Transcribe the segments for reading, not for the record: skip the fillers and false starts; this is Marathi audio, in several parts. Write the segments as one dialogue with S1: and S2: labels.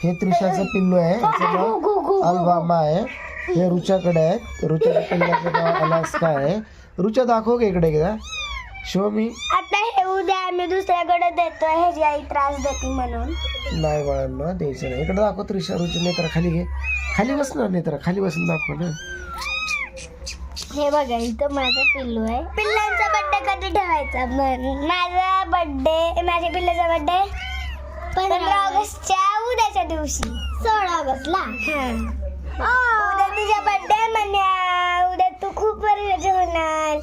S1: हे त्रिशाचं पिल्लू आहे, याचं नाव अल्बामा आहे. हे रुच्याकडे आहे, रुच्याच्या पिल्लाचं नाव अलास्का आहे. रुच्या दाखव का इकडे एकदा, शो मी.
S2: आता हे उद्या आम्ही दुसऱ्याकडे देतोय, ह्याची आई त्रास देते म्हणून.
S1: नाही बाळांना द्यायचं नाही. इकडे दाखव त्रिशा. रुच्या नेत्रा खाली घे, खाली बस ना नेत्रा, खाली बसून दाखव ना.
S2: हे बघा इथं माझं पिल्लू आहे. पिल्लांचा बर्थडे कधी ठेवायचा? माझा बर्थडे, माझ्या पिल्लाचा बर्थडे 15 ऑगस्टच्या उद्याच्या दिवशी, 16 ऑगस्टला. उद्या तुझा बर्थडे म्हण्या, उद्या तू खूप वर्षाची होणार.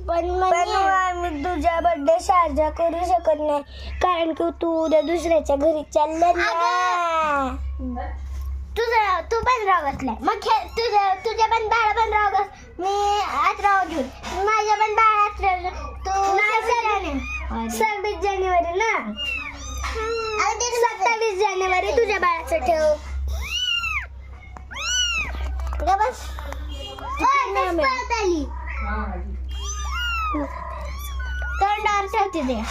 S2: पण आम्ही तुझा बर्थडे साजरा करू शकत नाही कारण की तू उद्या दुसऱ्याच्या घरी चालला ना. तू 15 ऑगस्टला, मग तुझ्या पण 15 ऑगस्ट, मी 18 ऑगस्ट, माझ्या पण 18, तू 26 जानेवारी ना, 27 जानेवारी तुझ्या बाळाचं ठेव. बस तोंडावर ठेवते ते.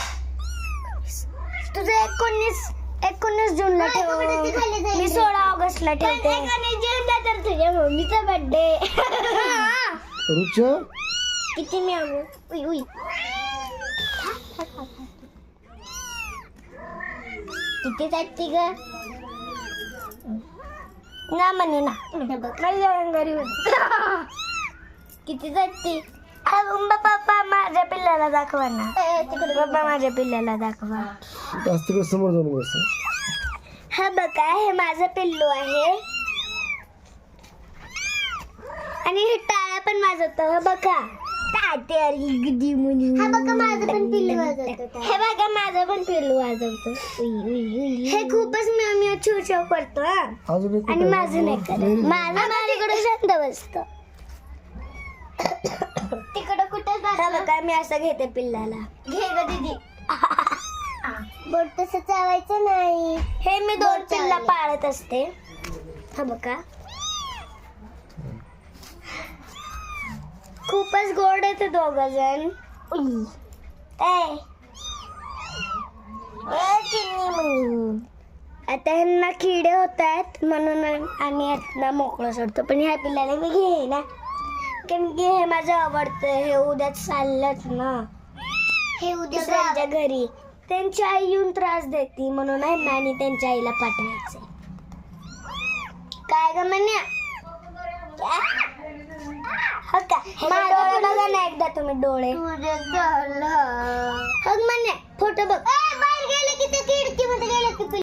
S2: तुझं 19 जूनला ठेव, मी 16 ऑगस्टला ठेवते. 19 जूनला तर तुझ्या मम्मीचा बर्थडे.
S1: रुच्या
S2: किती मी आणू? उई उई, किती जाती ग ना म्हणे ना, घरी किती जाती. पप्पा माझ्या पिल्लाला दाखवा ना, पप्पा माझ्या पिल्लाला दाखवा.
S1: जास्त समोर जाऊन बस.
S2: हा बघा, हे माझं पिल्लू आहे आणि हे टाळा पण वाजवतं. हा बघा, हे बघा माझं पण पिल्लू वाजवतं. हे बघा माझं पण पिल्लू वाजवतं. हे खूपच मी छू छू करतो आणि माझं नाही करत. माझं माझ्याकडे शांत बसतं. तिकडं कुठं बघा, मी असं घेते पिल्लाला. घे ग दीदी. बोट तसं चावायचं नाही. हे मी 2 पिल्ला पाळत असते. हा बघा, खूपच गोड आहेत 2 जण. आता ह्यांना किडे होत आहेत म्हणून आम्ही ह्यांना मोकळं सोडतो. पण ह्या पिल्लाला मी घे ना, कारण की हे माझं आवडतं. हे उद्या चाललंच ना, हे उद्या त्यांच्या घरी त्यांची आई येऊन त्रास देते म्हणून ह्यांना आणि त्यांच्या आईला पाठवायचं. काय ग म्हण्या? हो का? डोळे बघा ना एकदा तुम्ही, डोळे. हो म्हणे, फोटो बघ. बाहेर गेले की ते खिडकीमध्ये गेले की